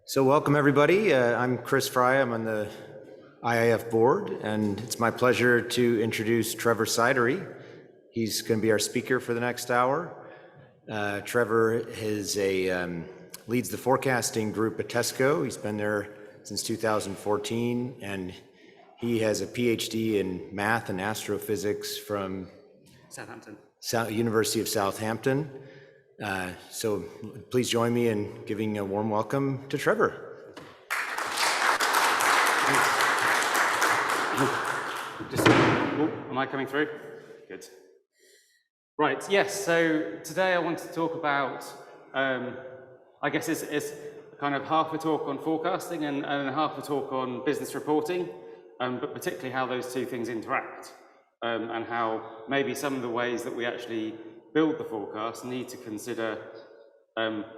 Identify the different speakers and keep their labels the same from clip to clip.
Speaker 1: So welcome everybody. I'm Chris Fry. I'm on the IIF board, and it's my pleasure to introduce Trevor Sidery. He's going to be our speaker for the next hour. Trevor leads the forecasting group at Tesco. He's been there since 2014, and he has a PhD in math and astrophysics from
Speaker 2: Southampton.
Speaker 1: University of Southampton. So please join me in giving a warm welcome to Trevor.
Speaker 2: Am I coming through? Good. Right, yes, so today I want to talk about, I guess it's kind of half a talk on forecasting and half a talk on business reporting, but particularly how those two things interact, and how maybe some of the ways that we actually build the forecast need to consider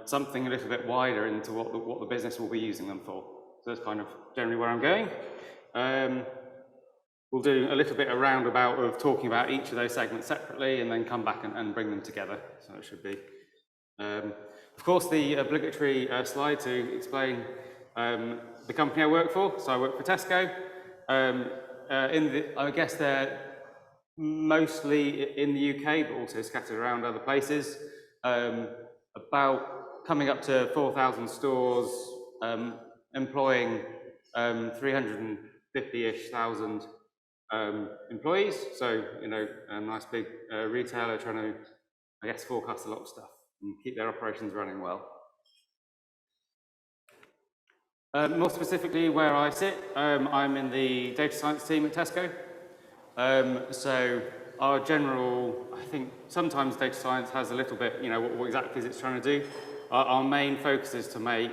Speaker 2: something a little bit wider into what the business will be using them for. So that's kind of generally where I'm going. We'll do a little bit of roundabout of talking about each of those segments separately and then come back and bring them together. So it should be. Of course, the obligatory slide to explain the company I work for. So I work for Tesco. I guess they're mostly in the UK, but also scattered around other places. About coming up to 4,000 stores, employing 350-ish thousand employees. So, you know, a nice big retailer trying to, I guess, forecast a lot of stuff and keep their operations running well. More specifically, where I sit, I'm in the data science team at Tesco. So our general, I think sometimes data science has a little bit, you know, what exactly is it trying to do. Our main focus is to make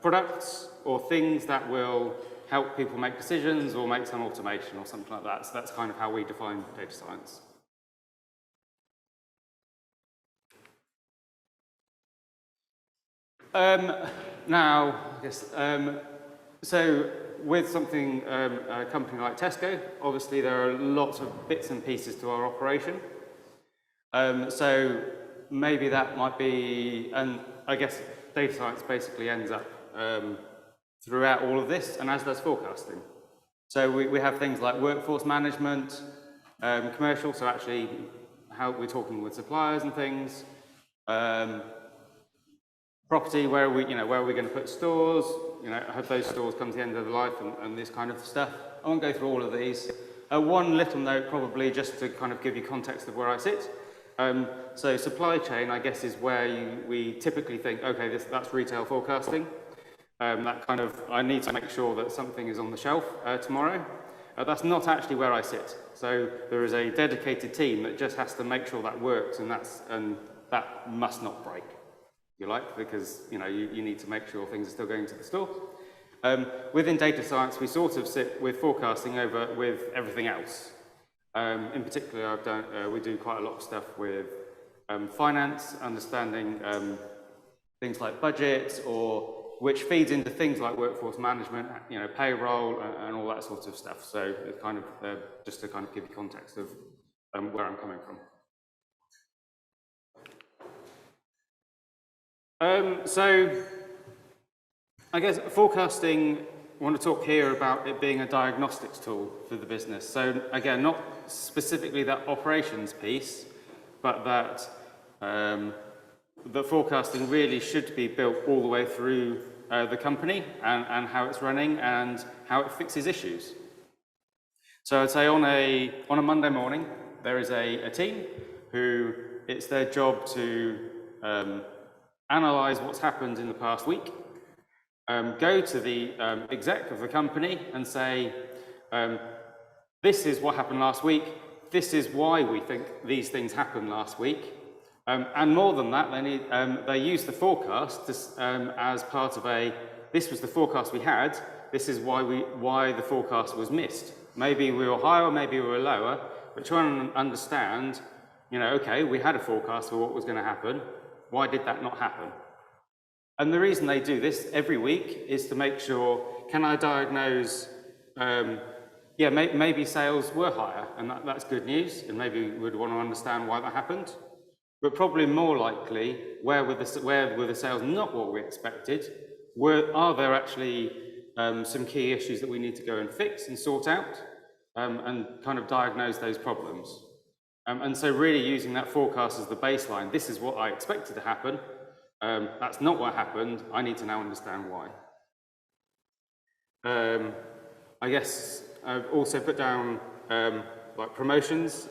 Speaker 2: products or things that will help people make decisions or make some automation or something like that. So that's kind of how we define data science. Now, I guess, so with something, a company like Tesco, obviously there are lots of bits and pieces to our operation. So maybe that might be, and I guess data science basically ends up throughout all of this, and as does forecasting. So we have things like workforce management, commercial, so actually how we're talking with suppliers and things, property, where are we going to put stores, you know, have those stores come to the end of their life and this kind of stuff. I won't go through all of these. One little note probably just to kind of give you context of where I sit. So supply chain, I guess, is where we typically think, okay, that's retail forecasting. That kind of, I need to make sure that something is on the shelf tomorrow. That's not actually where I sit. So there is a dedicated team that just has to make sure that works, and that must not break, you like, because you know you need to make sure things are still going to the store. Within data science, we sort of sit with forecasting over with everything else. In particular, we do quite a lot of stuff with finance, understanding things like budgets, or which feeds into things like workforce management, you know, payroll, and all that sort of stuff. So it's kind of just to kind of give you context of where I'm coming from. So I guess forecasting, I want to talk here about it being a diagnostics tool for the business. So again, not specifically that operations piece, but that the forecasting really should be built all the way through the company and how it's running and how it fixes issues. So I'd say on a Monday morning, there is a team who it's their job to analyze what's happened in the past week, go to the exec of the company and say, this is what happened last week, this is why we think these things happened last week, and more than that, they use the forecast as part of this was the forecast we had, this is why the forecast was missed. Maybe we were higher, maybe we were lower, but trying to understand, you know, okay, we had a forecast for what was going to happen, why did that not happen? And the reason they do this every week is to make sure, can I diagnose, maybe sales were higher, and that's good news, and maybe we'd want to understand why that happened. But probably more likely, where were the sales not what we expected, are there actually some key issues that we need to go and fix and sort out and kind of diagnose those problems. And so really using that forecast as the baseline, this is what I expected to happen, that's not what happened, I need to now understand why. I guess I've also put down like promotions.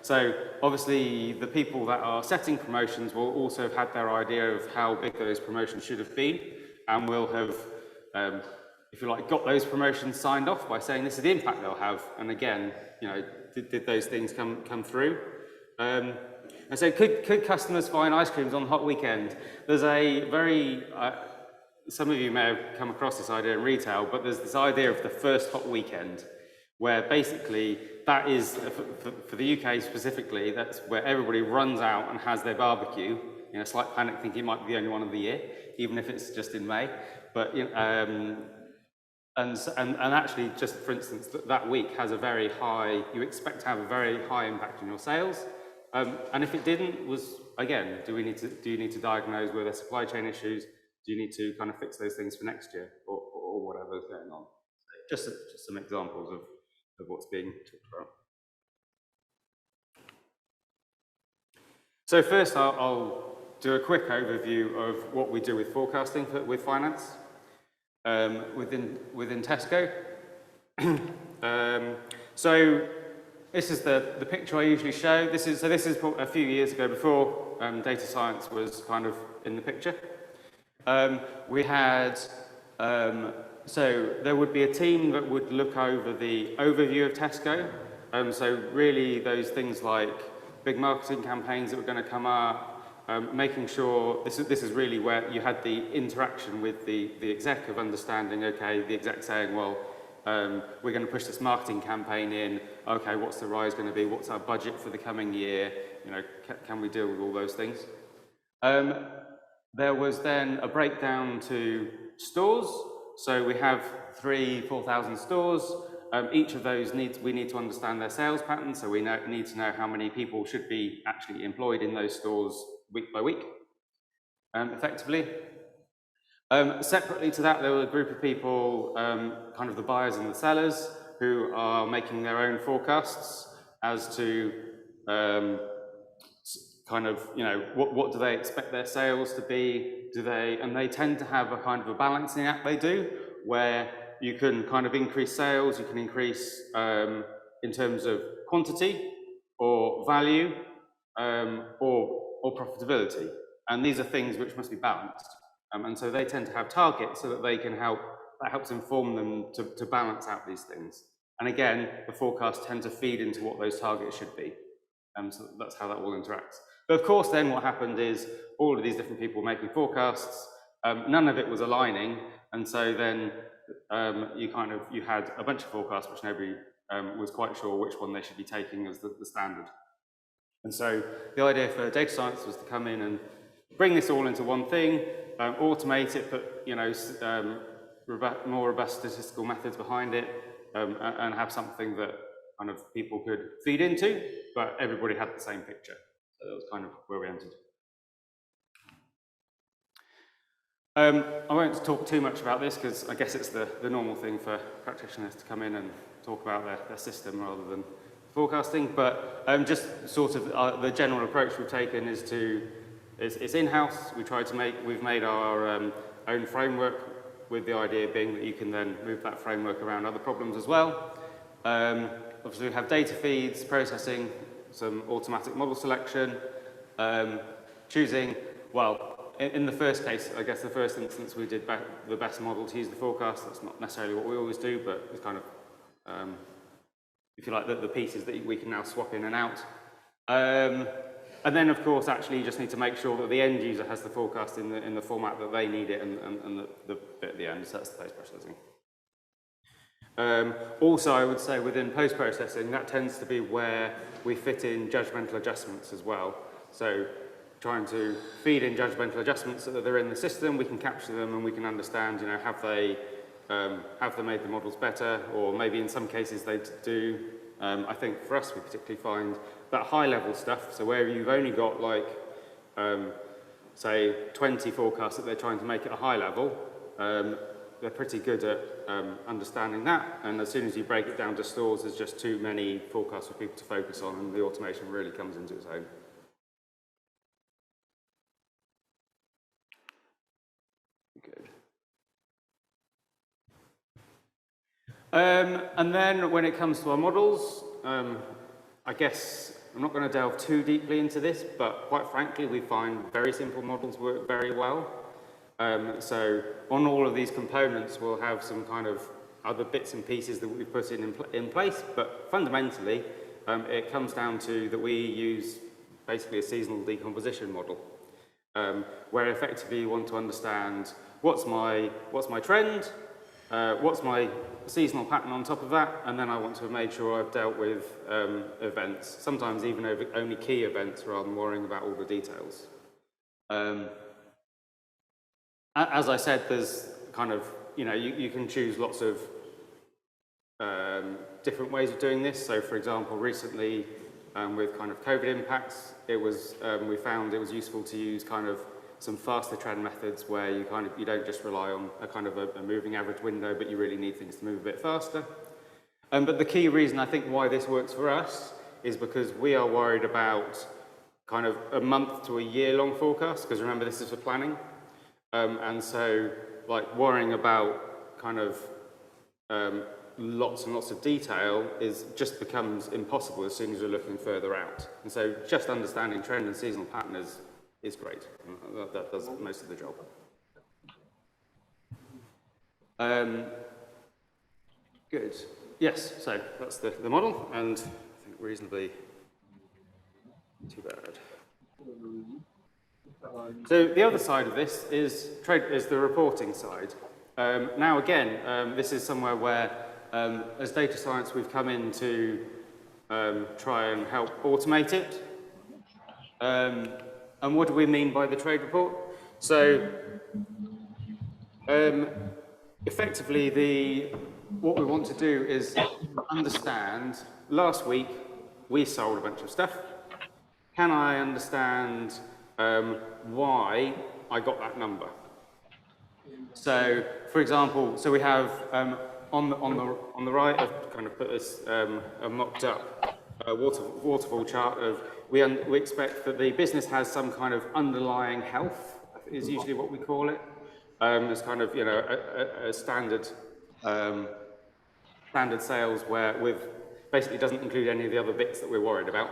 Speaker 2: So obviously the people that are setting promotions will also have had their idea of how big those promotions should have been, and will have, if you like, got those promotions signed off by saying this is the impact they'll have. And again, you know, did those things come through? And so could customers find ice creams on hot weekend? There's a very, some of you may have come across this idea in retail, but there's this idea of the first hot weekend, where basically that is, for the UK specifically, that's where everybody runs out and has their barbecue in a slight panic, thinking it might be the only one of the year, even if it's just in May. But you know, and actually, just for instance, that week has a very high, you expect to have a very high impact on your sales. And if it didn't, again, do you need to diagnose where there are supply chain issues? Do you need to kind of fix those things for next year, or whatever's going on? Just some examples of what's being talked about. So first, I'll do a quick overview of what we do with forecasting with finance within Tesco. So this is the picture I usually show. This is a few years ago, before data science was kind of in the picture. We had, so there would be a team that would look over the overview of Tesco. So really those things like big marketing campaigns that were going to come up, making sure, this is really where you had the interaction with the exec of understanding, okay, the exec saying, well, we're going to push this marketing campaign in, okay, what's the rise going to be, what's our budget for the coming year, you know, can we deal with all those things? There was then a breakdown to stores. So we have 3,000-4,000 stores. Each of those we need to understand their sales patterns. So we need to know how many people should be actually employed in those stores week by week, effectively. Separately to that, there were a group of people, kind of the buyers and the sellers, who are making their own forecasts as to kind of, you know, what do they expect their sales to be? And they tend to have a kind of a balancing act they do, where you can kind of increase sales, you can increase in terms of quantity or value or profitability. And these are things which must be balanced. And so they tend to have targets so that they can that helps inform them to balance out these things. And again, the forecasts tend to feed into what those targets should be. So that's how that all interacts. But of course, then what happened is all of these different people making forecasts, none of it was aligning. And so then you had a bunch of forecasts which nobody was quite sure which one they should be taking as the standard. And so the idea for data science was to come in and bring this all into one thing, automate it, put, you know, more robust statistical methods behind it, and have something that kind of people could feed into, but everybody had the same picture. So that was kind of where we entered. I won't talk too much about this because I guess it's the normal thing for practitioners to come in and talk about their system rather than forecasting, but just sort of the general approach we've taken is it's in-house. We've made our own framework, with the idea being that you can then move that framework around other problems as well. Obviously we have data feeds, processing, some automatic model selection, choosing, well, in the first case, I guess the first instance we did the best model to use the forecast. That's not necessarily what we always do, but it's kind of, if you like, the pieces that we can now swap in and out. And then, of course, actually you just need to make sure that the end user has the forecast in the format that they need it and the bit at the end, so that's the post-processing. Also, I would say within post-processing, that tends to be where we fit in judgmental adjustments as well. So trying to feed in judgmental adjustments so that they're in the system, we can capture them and we can understand, you know, have they made the models better, or maybe in some cases they do. I think for us, we particularly find that high-level stuff, so where you've only got like, say, 20 forecasts that they're trying to make at a high level, they're pretty good at understanding that, and as soon as you break it down to stores, there's just too many forecasts for people to focus on, and the automation really comes into its own. Good. And then when it comes to our models, I guess I'm not going to delve too deeply into this, but quite frankly, we find very simple models work very well. So on all of these components, we'll have some kind of other bits and pieces that we've put in place, but fundamentally, it comes down to that we use basically a seasonal decomposition model, where effectively you want to understand what's my trend, what's my seasonal pattern on top of that, and then I want to have made sure I've dealt with events, sometimes even only key events rather than worrying about all the details. As I said, there's kind of, you can choose lots of different ways of doing this. So for example, recently with kind of COVID impacts, we found it was useful to use kind of some faster trend methods where you don't just rely on a kind of a moving average window, but you really need things to move a bit faster. But the key reason I think why this works for us is because we are worried about kind of a month to a year long forecast, because remember this is for planning. And so like worrying about kind of lots and lots of detail just becomes impossible as soon as you're looking further out. And so just understanding trend and seasonal pattern is great. That does most of the job. Good. Yes, so that's the model, and I think reasonably too bad. So the other side of this is the reporting side. Now again, this is somewhere where, as data science, we've come in to try and help automate it. And what do we mean by the trade report? So effectively, what we want to do is understand, last week we sold a bunch of stuff. Can I understand why I got that number? So, for example, we have on the right, I've kind of put this a mocked up waterfall chart of we expect that the business has some kind of underlying health, is usually what we call it. It's kind of a standard sales where basically doesn't include any of the other bits that we're worried about.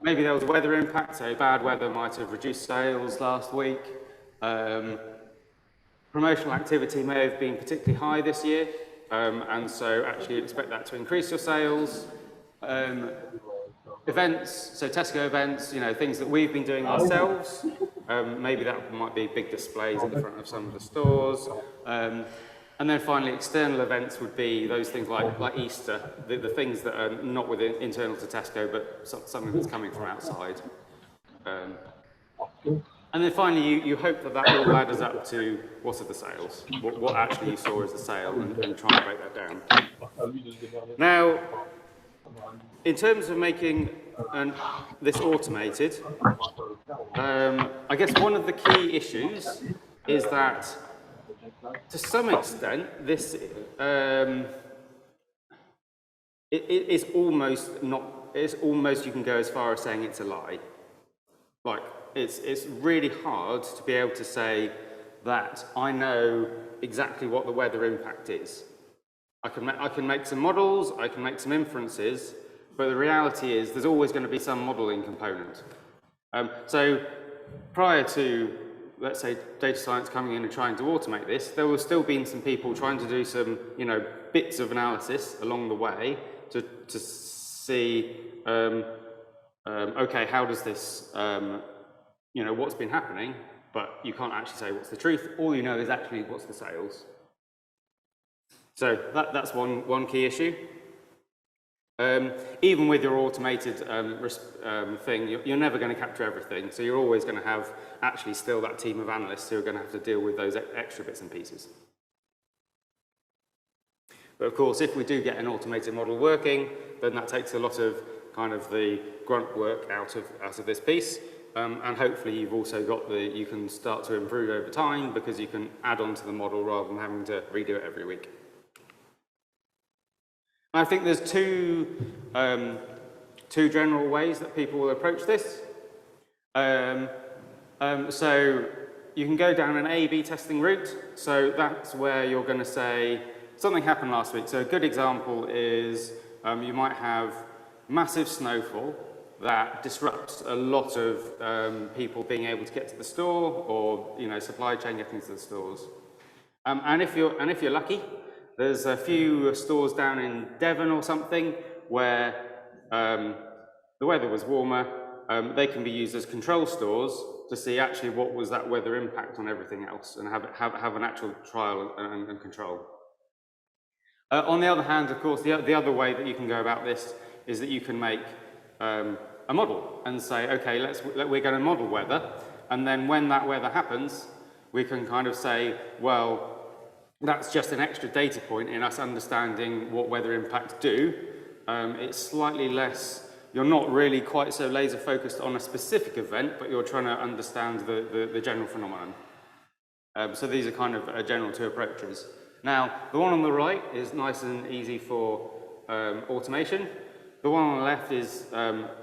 Speaker 2: Maybe there was a weather impact, so bad weather might have reduced sales last week. Promotional activity may have been particularly high this year, and so actually you expect that to increase your sales. Events, so Tesco events, things that we've been doing ourselves. Maybe that might be big displays in the front of some of the stores. And then finally, external events would be those things like Easter, the things that are not within internal to Tesco, but something that's coming from outside. And then finally, you hope that all ladders up to what are the sales, what actually you saw as the sale, and try and break that down. Now, in terms of making this automated, I guess one of the key issues is that to some extent, this it's almost you can go as far as saying it's a lie. Like it's really hard to be able to say that I know exactly what the weather impact is. I can make some models, I can make some inferences, but the reality is there's always going to be some modeling component. So prior to, let's say, data science coming in and trying to automate this, there will still be some people trying to do some, bits of analysis along the way to see, okay, how does this, what's been happening, but you can't actually say what's the truth. All you know is actually what's the sales. So that's one key issue. Even with your automated thing, you're never going to capture everything. So you're always going to have actually still that team of analysts who are going to have to deal with those extra bits and pieces. But of course, if we do get an automated model working, then that takes a lot of kind of the grunt work out of this piece. and hopefully you've also got you can start to improve over time because you can add on to the model rather than having to redo it every week. I think there's two general ways that people will approach this. So you can go down an A/B testing route. So that's where you're going to say, something happened last week. So a good example is you might have massive snowfall that disrupts a lot of people being able to get to the store, or supply chain getting to the stores. And if you're lucky, there's a few stores down in Devon or something where the weather was warmer. They can be used as control stores to see actually what was that weather impact on everything else, and have an actual trial and control. On the other hand, of course, the other way that you can go about this is that you can make a model and say, okay, we're going to model weather, and then when that weather happens, we can kind of say, well, that's just an extra data point in us understanding what weather impacts do. It's slightly less, you're not really quite so laser focused on a specific event, but you're trying to understand the general phenomenon. So these are kind of general two approaches. Now, the one on the right is nice and easy for automation. The one on the left is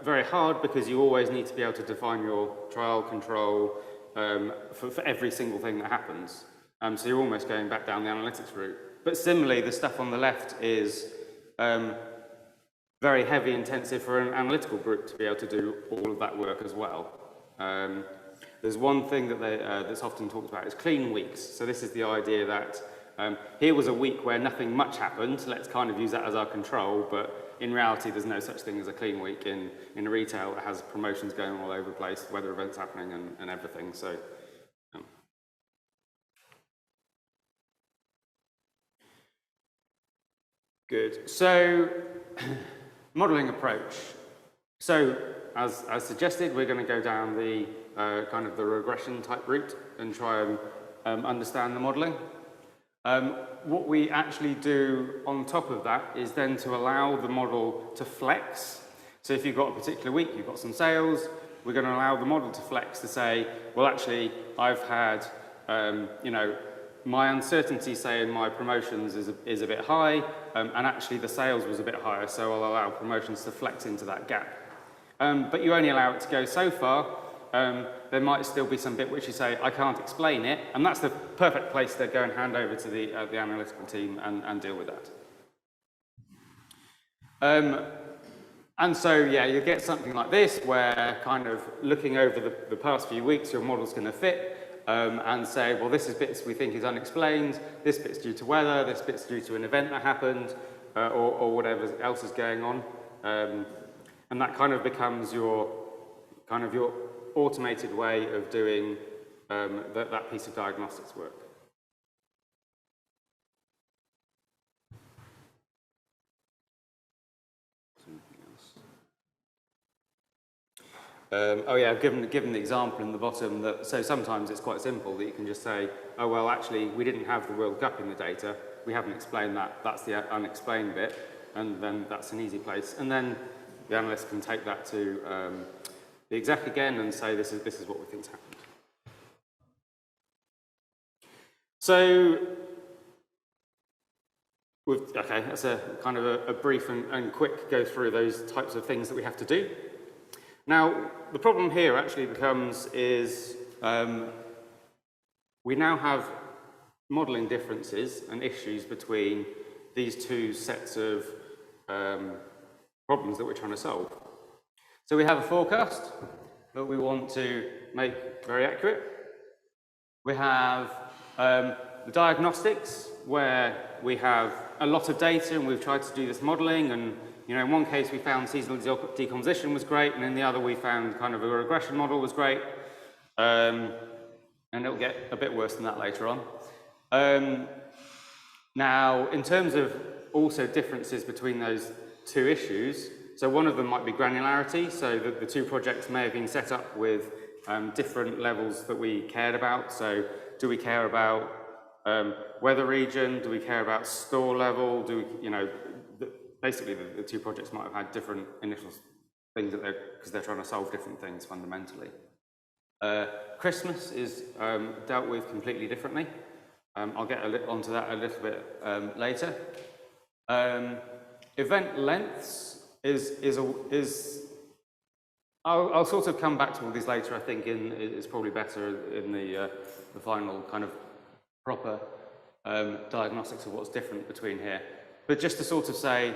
Speaker 2: very hard because you always need to be able to define your trial control for every single thing that happens. So you're almost going back down the analytics route. But similarly, the stuff on the left is very heavy intensive for an analytical group to be able to do all of that work as well. There's one thing that that's often talked about is clean weeks. So this is the idea that here was a week where nothing much happened, let's kind of use that as our control, but in reality there's no such thing as a clean week in retail. It has promotions going all over the place, weather events happening and everything. So good. So modeling approach. So as suggested, we're going to go down the kind of the regression type route and try and understand the modeling. What we actually do on top of that is then to allow the model to flex. So if you've got a particular week, you've got some sales, we're going to allow the model to flex to say, well, actually, I've had, my uncertainty, say, in my promotions is a bit high, and actually the sales was a bit higher, so I'll allow promotions to flex into that gap. But you only allow it to go so far. There might still be some bit which you say, I can't explain it, and that's the perfect place to go and hand over to the analytical team and deal with that. And so, yeah, you get something like this, where kind of looking over the past few weeks, your model's going to fit, and say, well, this is bits we think is unexplained, this bit's due to weather, this bit's due to an event that happened, or whatever else is going on. And that kind of becomes your automated way of doing that piece of diagnostics work. Oh yeah, I've given the example in the bottom that, so sometimes it's quite simple that you can just say, oh well, actually we didn't have the World Cup in the data, we haven't explained that, that's the unexplained bit, and then that's an easy place. And then the analyst can take that to the exec again and say, this is what we think's happened. So, okay, that's a kind of a brief and quick go through those types of things that we have to do. Now, the problem here actually becomes is we now have modelling differences and issues between these two sets of problems that we're trying to solve. So we have a forecast that we want to make very accurate. We have the diagnostics, where we have a lot of data and we've tried to do this modelling, and in one case we found seasonal decomposition was great, and in the other we found kind of a regression model was great, and it'll get a bit worse than that later on. Now, in terms of also differences between those two issues, so one of them might be granularity, so the two projects may have been set up with different levels that we cared about. So do we care about weather region? Do we care about store level? Do we, basically the two projects might have had different initial things that because they're trying to solve different things fundamentally. Christmas is dealt with completely differently. I'll get onto that a little bit later. Event lengths I'll sort of come back to all these later. I think it's probably better in the final kind of proper diagnostics of what's different between here. But just to sort of say,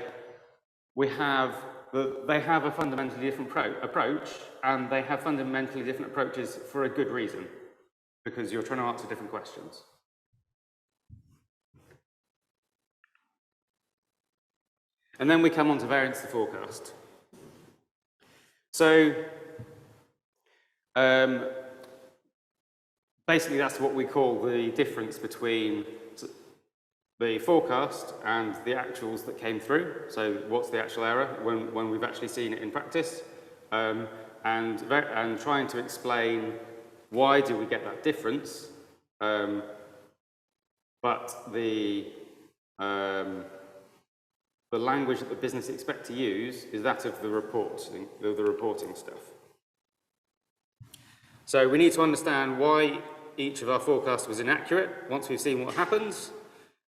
Speaker 2: they have a fundamentally different approach, and they have fundamentally different approaches for a good reason, because you're trying to answer different questions. And then we come on to variance to forecast. So basically that's what we call the difference between the forecast and the actuals that came through. So what's the actual error when we've actually seen it in practice, and trying to explain why do we get that difference, but the language that the business expect to use is that of the reporting stuff. So we need to understand why each of our forecasts was inaccurate once we've seen what happens.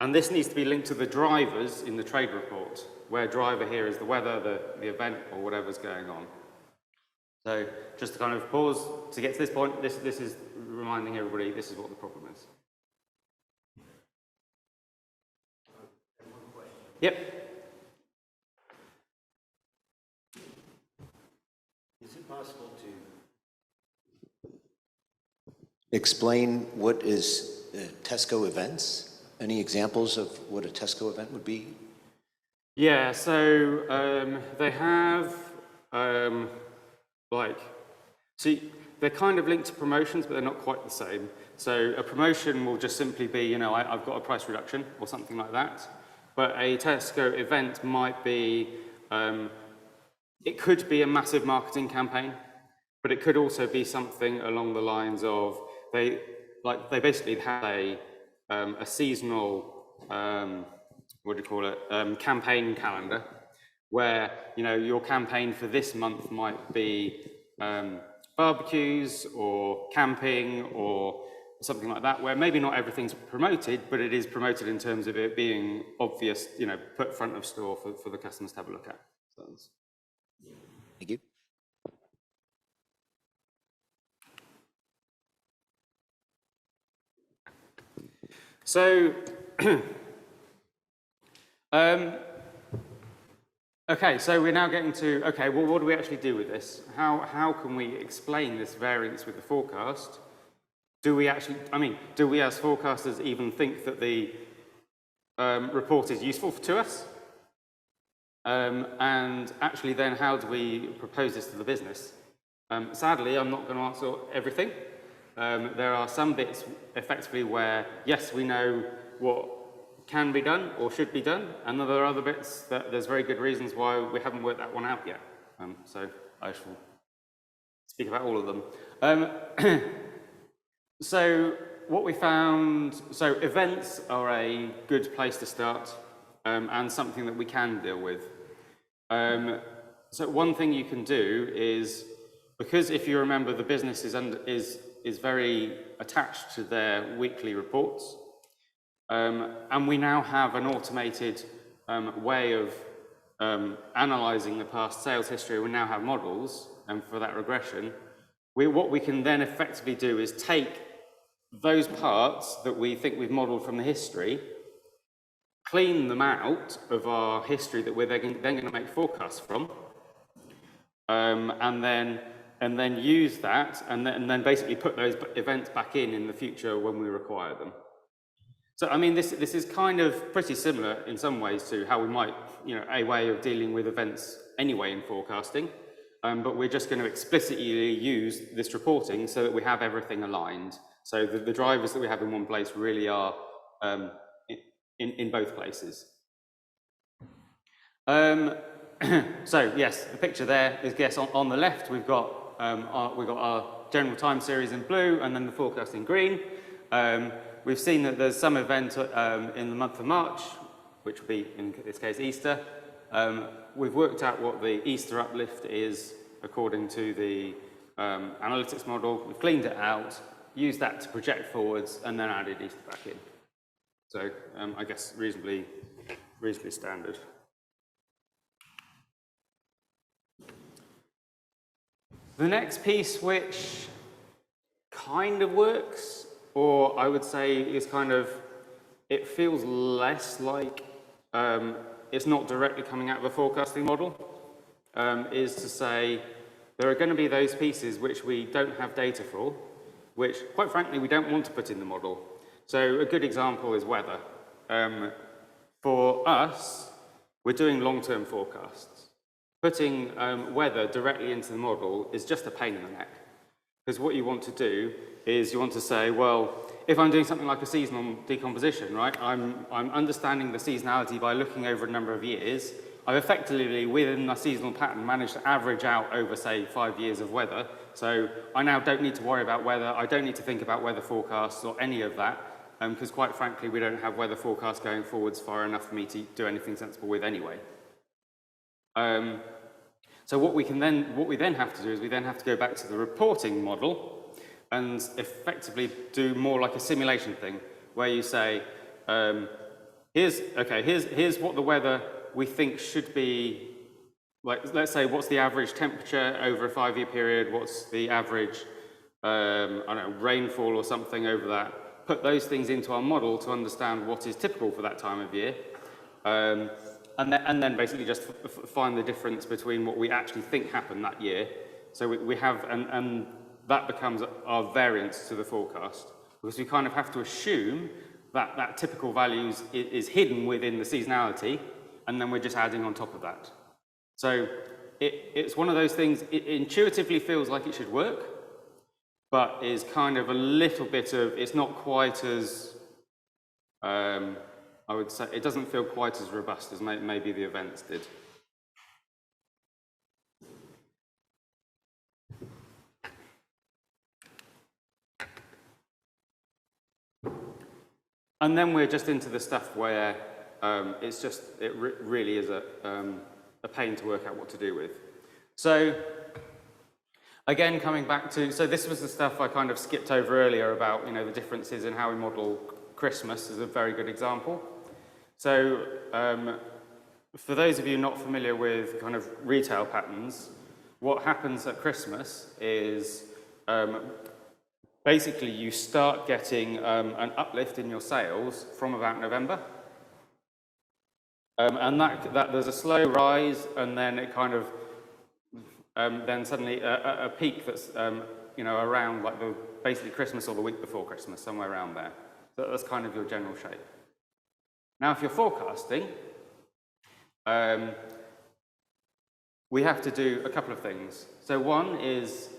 Speaker 2: And this needs to be linked to the drivers in the trade report, where driver here is the weather, the event, or whatever's going on. So just to kind of pause to get to this point, this is reminding everybody this is what the problem is. Yep.
Speaker 1: Is it possible to explain what is Tesco events? Any examples of what a Tesco event would be?
Speaker 2: Yeah, so they have see, they're kind of linked to promotions, but they're not quite the same. So a promotion will just simply be, you know, I've got a price reduction or something like that. But a Tesco event might be, it could be a massive marketing campaign, but it could also be something along the lines of they basically have a seasonal, what do you call it, campaign calendar, where, you know, your campaign for this month might be barbecues or camping or something like that, where maybe not everything's promoted, but it is promoted in terms of it being obvious, you know, put front of store for the customers to have a look at.
Speaker 1: Thank you.
Speaker 2: So, okay, so we're now getting to, okay, well, what do we actually do with this? How can we explain this variance with the forecast? Do we actually, do we as forecasters even think that the report is useful to us? And actually then, how do we propose this to the business? Sadly, I'm not going to answer everything. There are some bits effectively where, yes, we know what can be done or should be done, and there are other bits that there's very good reasons why we haven't worked that one out yet. So I shall speak about all of them. So what we found, so events are a good place to start, and something that we can deal with. So one thing you can do is, because if you remember the business is very attached to their weekly reports, and we now have an automated way of analysing the past sales history. We now have models for that regression. What we can then effectively do is take those parts that we think we've modelled from the history, clean them out of our history that we're then going to make forecasts from, and then use that, and then basically put those events back in the future when we require them. So, I mean, this is kind of pretty similar in some ways to how we might, you know, a way of dealing with events anyway in forecasting, but we're just going to explicitly use this reporting so that we have everything aligned. So the drivers that we have in one place really are in both places. So yes, the picture there is, yes, on the left we've got our general time series in blue and then the forecast in green. We've seen that there's some event in the month of March, which will be, in this case, Easter. We've worked out what the Easter uplift is according to the analytics model, we've cleaned it out, used that to project forwards, and then added Easter back in. So I guess reasonably standard. The next piece, which kind of works, or I would say is kind of, it feels less like it's not directly coming out of a forecasting model, is to say there are going to be those pieces which we don't have data for, which, quite frankly, we don't want to put in the model. So a good example is weather. For us, we're doing long-term forecasts. Putting weather directly into the model is just a pain in the neck. Because what you want to do is you want to say, well, if I'm doing something like a seasonal decomposition, right, I'm understanding the seasonality by looking over a number of years. I've effectively, within a seasonal pattern, managed to average out over, say, 5 years of weather. So I now don't need to worry about weather. I don't need to think about weather forecasts or any of that, because quite frankly, we don't have weather forecasts going forwards far enough for me to do anything sensible with anyway. So what we then have to do is we then have to go back to the reporting model and effectively do more like a simulation thing, where you say, here's what the weather we think should be, like, let's say, what's the average temperature over a 5-year period, what's the average, I don't know, rainfall or something over that. Put those things into our model to understand what is typical for that time of year. And then basically just find the difference between what we actually think happened that year. So we have, and that becomes our variance to the forecast, because we kind of have to assume that that typical values is hidden within the seasonality, and then we're just adding on top of that. So it's one of those things, it intuitively feels like it should work, but is kind of a little bit of, it's not quite as, I would say, it doesn't feel quite as robust as maybe the events did. And then we're just into the stuff where it's just, really is a pain to work out what to do with. So again, coming back to, so this was the stuff I kind of skipped over earlier about, the differences in how we model Christmas is a very good example. So for those of you not familiar with kind of retail patterns, what happens at Christmas is basically you start getting an uplift in your sales from about November. And that there's a slow rise, and then it kind of, then suddenly a peak that's, around like basically Christmas or the week before Christmas, somewhere around there. So that's kind of your general shape. Now, if you're forecasting, we have to do a couple of things. So one is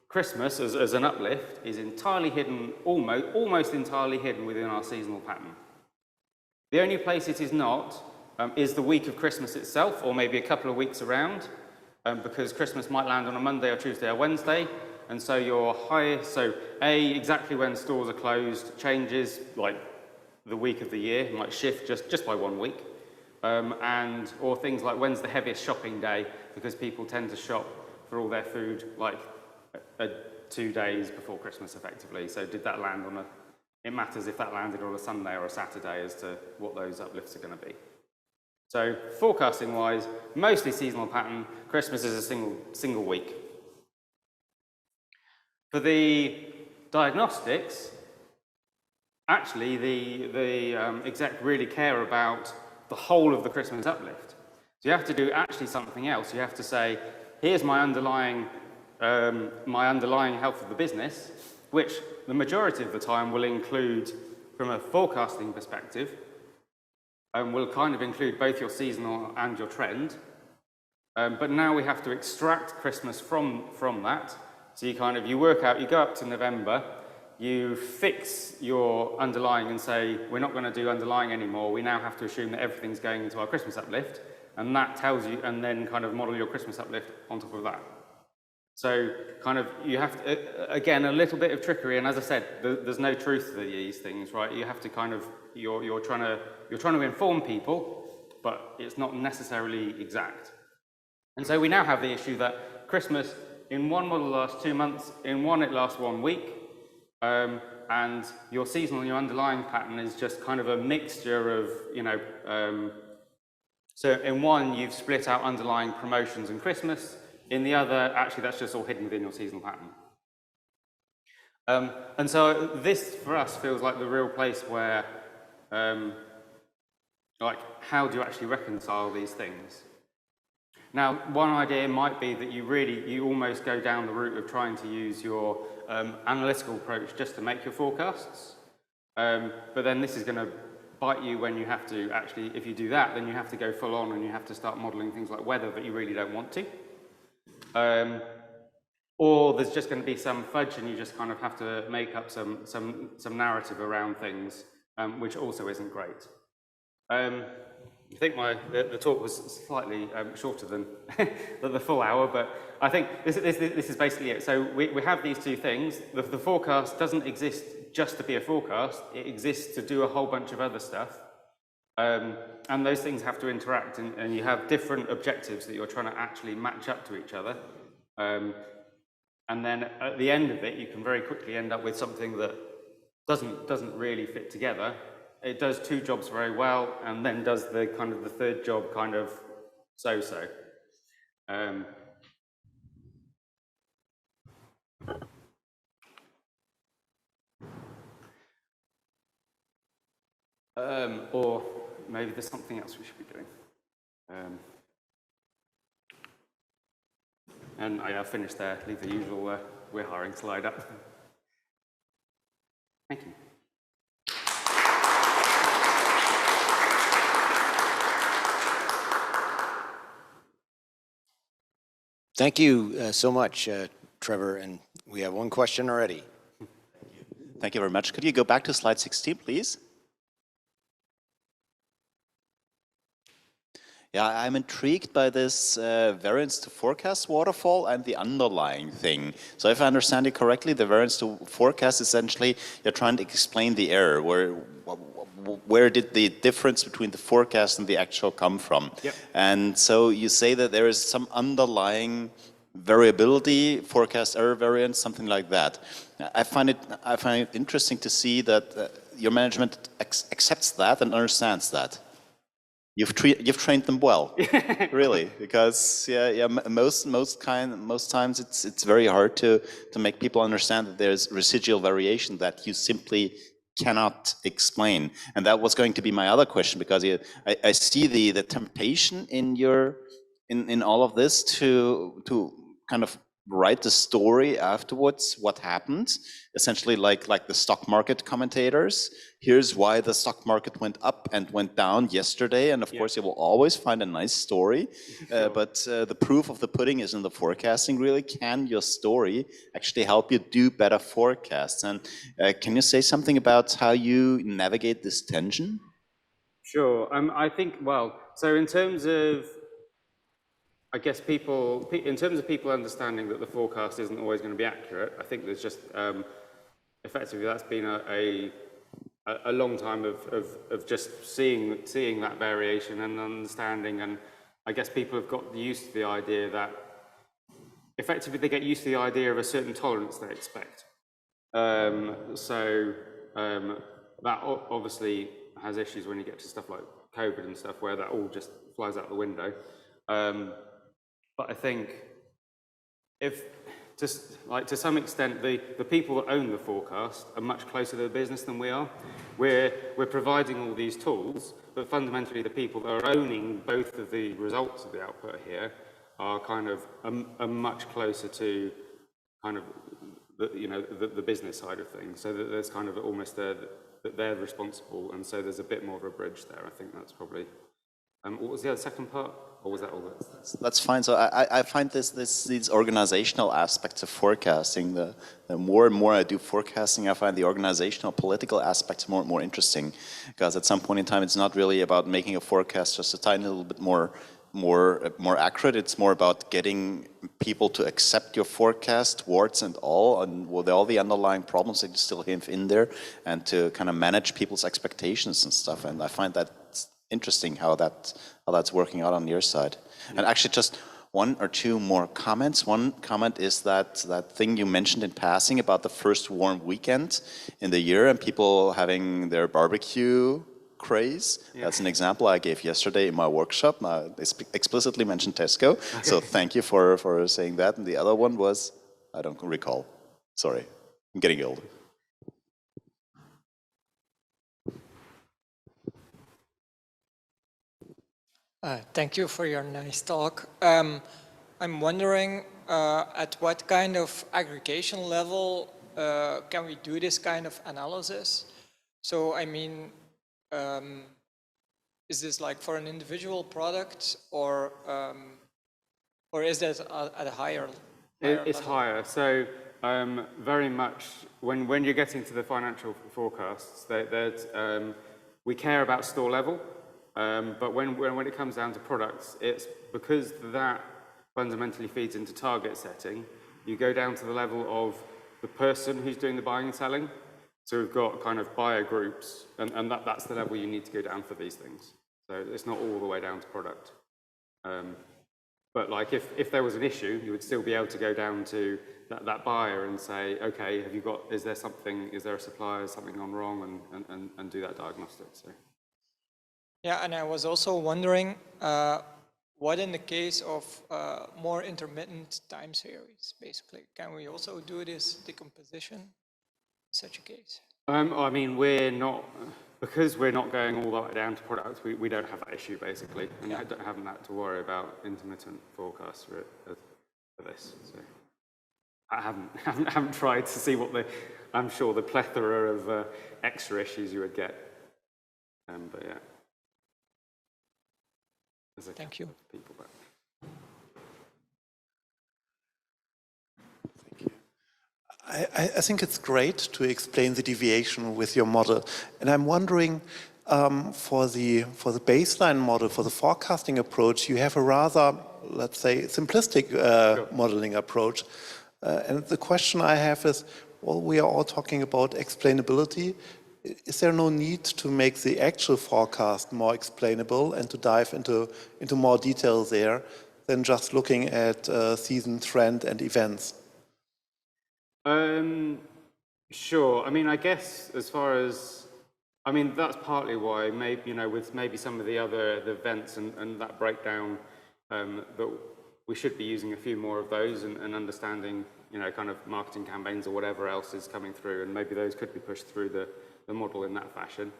Speaker 2: Christmas as an uplift is entirely hidden, almost entirely hidden within our seasonal pattern. The only place it is not is the week of Christmas itself, or maybe a couple of weeks around, because Christmas might land on a Monday or Tuesday or Wednesday, and so your exactly when stores are closed changes, like the week of the year, might shift just by 1 week, or things like when's the heaviest shopping day, because people tend to shop for all their food like 2 days before Christmas effectively. So did that land on it matters if that landed on a Sunday or a Saturday as to what those uplifts are going to be. So forecasting wise, mostly seasonal pattern, Christmas is a single week. For the diagnostics, actually the exec really care about the whole of the Christmas uplift. So you have to do actually something else. You have to say, here's my underlying health of the business, which the majority of the time will include, from a forecasting perspective, will kind of include both your seasonal and your trend. But now we have to extract Christmas from that. So you work out, you go up to November, you fix your underlying and say, we're not going to do underlying anymore. We now have to assume that everything's going into our Christmas uplift. And that tells you, and then kind of model your Christmas uplift on top of that. So kind of you have to, again, a little bit of trickery. And as I said, there's no truth to these things, right? You have to kind of, you're trying to inform people, but it's not necessarily exact. And so we now have the issue that Christmas in one model lasts 2 months, in one it lasts 1 week, and your seasonal and your underlying pattern is just kind of a mixture of, so in one you've split out underlying promotions and Christmas, in the other, actually that's just all hidden within your seasonal pattern. And so this, for us, feels like the real place where, like, how do you actually reconcile these things? Now, one idea might be that you almost go down the route of trying to use your analytical approach just to make your forecasts. But then this is going to bite you when you have to actually, if you do that, then you have to go full on and you have to start modeling things like weather that you really don't want to. Or there's just going to be some fudge and you just kind of have to make up some narrative around things, which also isn't great. I think the talk was slightly shorter than the full hour, but I think this is basically it. So we have these two things. The forecast doesn't exist just to be a forecast. It exists to do a whole bunch of other stuff. And those things have to interact, and you have different objectives that you're trying to actually match up to each other. And then at the end of it, you can very quickly end up with something that doesn't really fit together. It does two jobs very well, and then does the kind of the third job kind of so-so. Or maybe there's something else we should be doing. And I'll finish there, leave the usual we're hiring slide up. Thank you.
Speaker 1: Thank you so much, Trevor. And we have one question already.
Speaker 3: Thank you very much. Could you go back to slide 16, please? Yeah, I'm intrigued by this variance to forecast waterfall and the underlying thing. So if I understand it correctly, the variance to forecast, essentially, you're trying to explain the error. Where did the difference between the forecast and the actual come from?
Speaker 2: Yep.
Speaker 3: And so you say that there is some underlying variability, forecast error variance, something like that. I find it interesting to see that your management accepts that and understands that. You've trained them well, really, because most times it's very hard to make people understand that there's residual variation that you simply cannot explain. And that was going to be my other question, because I see the temptation in all of this to kind of write the story afterwards, what happened, essentially like the stock market commentators. Here's why the stock market went up and went down yesterday, and of course you will always find a nice story, sure. But the proof of the pudding is in the forecasting, really. Can your story actually help you do better forecasts? And can you say something about how you navigate this tension?
Speaker 2: Sure. I think, well, so in terms of, I guess in terms of people understanding that the forecast isn't always going to be accurate, I think there's just, effectively that's been a long time of just seeing that variation and understanding, and I guess people have got used to the idea that, effectively they get used to the idea of a certain tolerance they expect. So that obviously has issues when you get to stuff like COVID and stuff, where that all just flies out the window. But I think to some extent, the people that own the forecast are much closer to the business than we are. We're providing all these tools, but fundamentally the people that are owning both of the results of the output here are kind of are much closer to kind of the business side of things. So that there's kind of almost that they're responsible, and so there's a bit more of a bridge there. I think that's probably. What was the other second part? Or was that all that?
Speaker 3: That's fine. So I find these organizational aspects of forecasting, the more and more I do forecasting, I find the organizational, political aspects more and more interesting, because at some point in time, it's not really about making a forecast just a tiny little bit more accurate. It's more about getting people to accept your forecast, warts and all, and with all the underlying problems that you still have in there, and to kind of manage people's expectations and stuff. And I find that interesting how that's working out on your side. And actually, just one or two more comments. One comment is that thing you mentioned in passing about the first warm weekend in the year and people having their barbecue craze. Yeah. That's an example I gave yesterday in my workshop. I explicitly mentioned Tesco, okay. So thank you for saying that. And the other one was, I don't recall. Sorry, I'm getting old.
Speaker 4: Thank you for your nice talk. I'm wondering at what kind of aggregation level can we do this kind of analysis? So, I mean, is this like for an individual product or is that at a higher
Speaker 2: It's
Speaker 4: level?
Speaker 2: higher. So very much when you're getting to the financial forecasts, we care about store level. But when it comes down to products, it's because that fundamentally feeds into target setting, you go down to the level of the person who's doing the buying and selling. So we've got kind of buyer groups, and that's the level you need to go down for these things. So it's not all the way down to product. But like if there was an issue, you would still be able to go down to that buyer and say, okay, have you got, is there a supplier, something gone wrong, and do that diagnostic. So. Yeah,
Speaker 4: and I was also wondering, what in the case of more intermittent time series, basically? Can we also do this decomposition in such a case?
Speaker 2: I mean, because we're not going all the way down to products, we don't have that issue, basically. And yeah. I don't have that to worry about intermittent forecasts for this. So I haven't tried to see I'm sure the plethora of extra issues you would get. But yeah.
Speaker 4: Thank you.
Speaker 2: People back.
Speaker 5: Thank you. I think it's great to explain the deviation with your model. And I'm wondering, for the baseline model, for the forecasting approach, you have a rather, let's say, simplistic sure. Modeling approach. And the question I have is, well, we are all talking about explainability. Is there no need to make the actual forecast more explainable and to dive into more detail there than just looking at season, trend, and events?
Speaker 2: Sure. I mean, I guess as far as, I mean, that's partly why maybe, with maybe some of the events and that breakdown, that we should be using a few more of those and understanding, kind of marketing campaigns or whatever else is coming through, and maybe those could be pushed through the model in that fashion.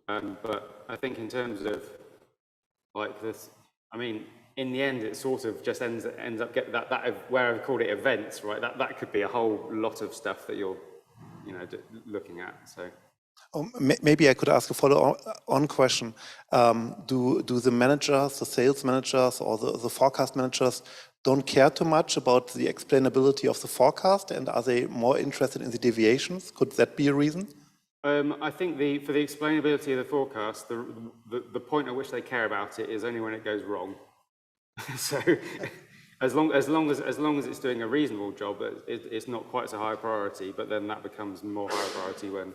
Speaker 2: But I think in terms of like this, I mean, in the end, it sort of just ends up getting that where I've called it events, right? That could be a whole lot of stuff that you're, looking at. So.
Speaker 5: Maybe I could ask a follow-on question. Do the managers, the sales managers, or the forecast managers don't care too much about the explainability of the forecast, and are they more interested in the deviations? Could that be a reason?
Speaker 2: I think for the explainability of the forecast, the point at which they care about it is only when it goes wrong. So, as long as it's doing a reasonable job, it's not quite so high a priority. But then that becomes more high priority when.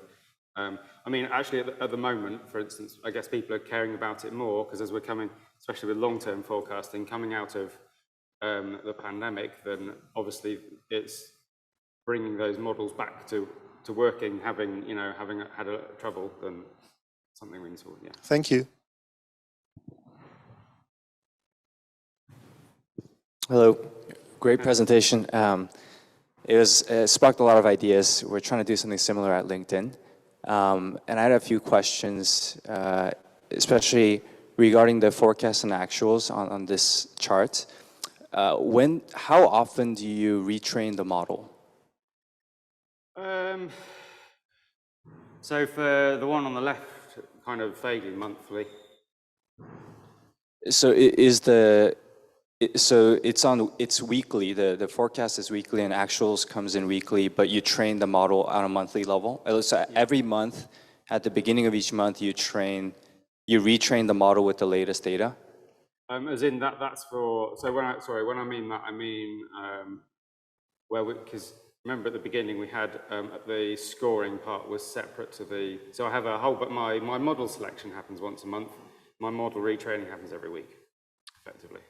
Speaker 2: I mean, actually, at the moment, for instance, I guess people are caring about it more because as we're coming, especially with long-term forecasting, coming out of the pandemic, then obviously it's bringing those models back to working, having had a trouble, then something we need to, yeah.
Speaker 5: Thank you.
Speaker 6: Hello, great presentation. It sparked a lot of ideas. We're trying to do something similar at LinkedIn. And I had a few questions, especially regarding the forecasts and actuals on this chart. How often do you retrain the model?
Speaker 2: So for the one on the left, kind of vaguely monthly.
Speaker 6: So it's weekly. The forecast is weekly and actuals comes in weekly, but you train the model on a monthly level. So every month, at the beginning of each month, you retrain the model with the latest data.
Speaker 2: As in that's for. So when I mean that, I mean because remember at the beginning we had the scoring part was separate to the. So I have a whole, but my model selection happens once a month. My model retraining happens every week, effectively.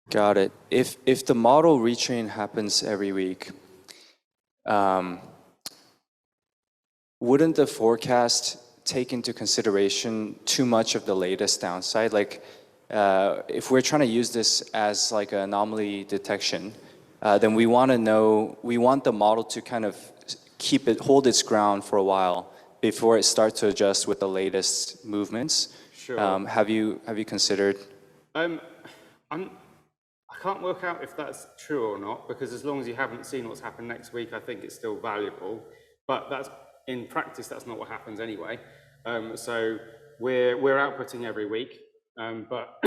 Speaker 6: Got it. If the model retrain happens every week, wouldn't the forecast take into consideration too much of the latest downside? Like, if we're trying to use this as like an anomaly detection, then we want to know, we want the model to kind of hold its ground for a while before it starts to adjust with the latest movements.
Speaker 2: Sure.
Speaker 6: Have you considered?
Speaker 2: I can't work out if that's true or not, because as long as you haven't seen what's happened next week, I think it's still valuable. But that's, in practice, that's not what happens anyway. So we're outputting every week, but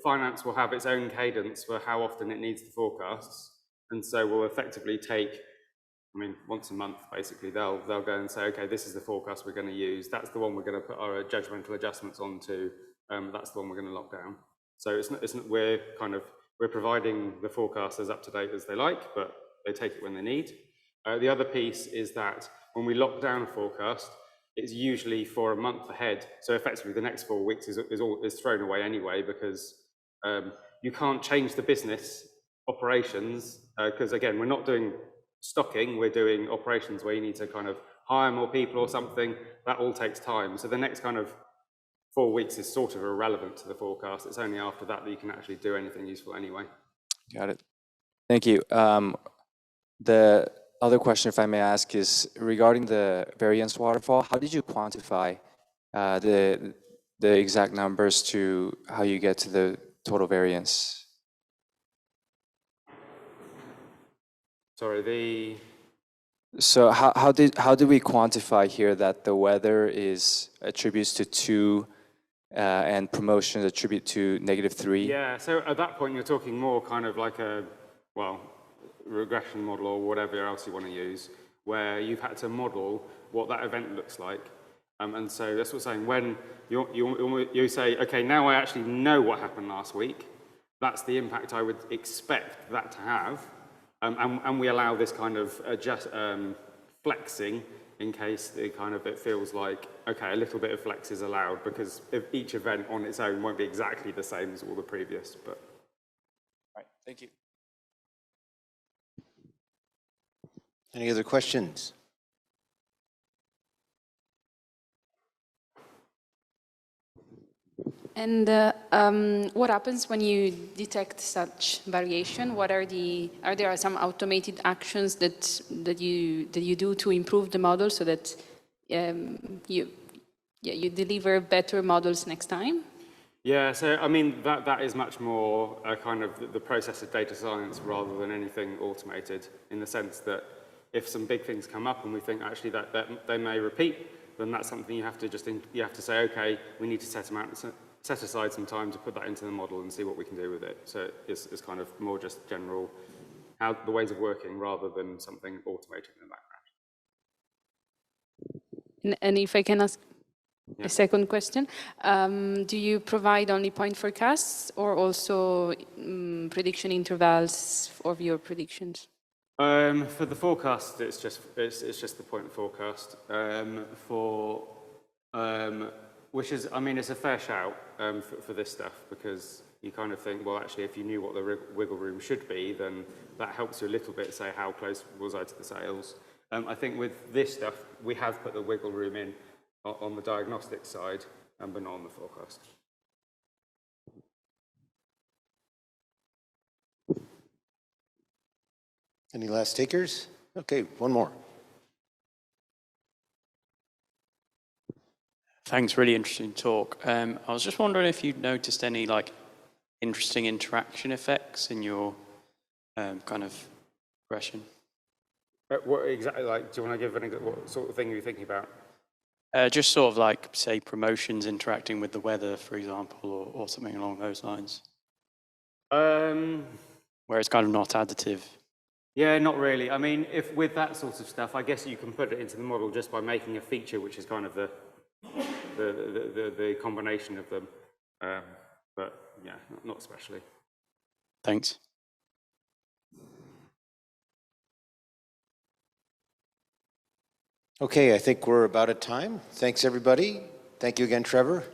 Speaker 2: finance will have its own cadence for how often it needs the forecasts. And so we'll effectively take, I mean, once a month, basically, they'll go and say, okay, this is the forecast we're going to use. That's the one we're going to put our judgmental adjustments onto. That's the one we're going to lock down. So it's not we're providing the forecast as up to date as they like, but they take it when they need. The other piece is that when we lock down a forecast, it's usually for a month ahead. So effectively, the next 4 weeks is thrown away anyway, because you can't change the business operations, because again, we're not doing stocking, we're doing operations where you need to kind of hire more people or something. That all takes time. So the next kind of 4 weeks is sort of irrelevant to the forecast. It's only after that you can actually do anything useful anyway.
Speaker 6: Got it. Thank you. The other question, if I may ask, is regarding the variance waterfall. How did you quantify the exact numbers to how you get to the total variance?
Speaker 2: Sorry,
Speaker 6: So how did we quantify here that the weather attributes to 2 and promotions attribute to -3?
Speaker 2: Yeah, so at that point you're talking more kind of like a, well, regression model or whatever else you want to use, where you've had to model what that event looks like. And so that's what I'm saying, when you say, okay, now I actually know what happened last week, that's the impact I would expect that to have. And we allow this kind of flexing in case it feels like, okay, a little bit of flex is allowed, because if each event on its own won't be exactly the same as all the previous. But
Speaker 6: All right, thank you.
Speaker 1: Any other questions?
Speaker 7: And what happens when you detect such variation? Are there some automated actions that you do to improve the model so that you deliver better models next time?
Speaker 2: yeah, so I mean that is much more kind of the process of data science rather than anything automated, in the sense that if some big things come up and we think actually that they may repeat, then that's something you have to say, okay, we need to set aside some time to put that into the model and see what we can do with it. So it's kind of more just general the ways of working rather than something automated in the background.
Speaker 7: And if I can ask a second question, do you provide only point forecasts or also prediction intervals of your predictions?
Speaker 2: For the forecast, it's just the point forecast. Which is, I mean, it's a fair shout for this stuff, because you kind of think, well, actually, if you knew what the wiggle room should be, then that helps you a little bit say how close was I to the sales. I think with this stuff, we have put the wiggle room in on the diagnostic side, but not on the forecast.
Speaker 1: Any last takers? Okay, one more.
Speaker 8: Thanks, really interesting talk. I was just wondering if you'd noticed any interesting interaction effects in your kind of progression.
Speaker 2: What exactly, do you want to give what sort of thing are you thinking about?
Speaker 8: Just sort of say, promotions interacting with the weather, for example, or something along those lines. Where it's kind of not additive.
Speaker 2: Yeah, not really. I mean, if with that sort of stuff, I guess you can put it into the model just by making a feature, which is kind of the combination of them. But yeah, not especially.
Speaker 8: Thanks.
Speaker 1: Okay, I think we're about at time. Thanks, everybody. Thank you again, Trevor.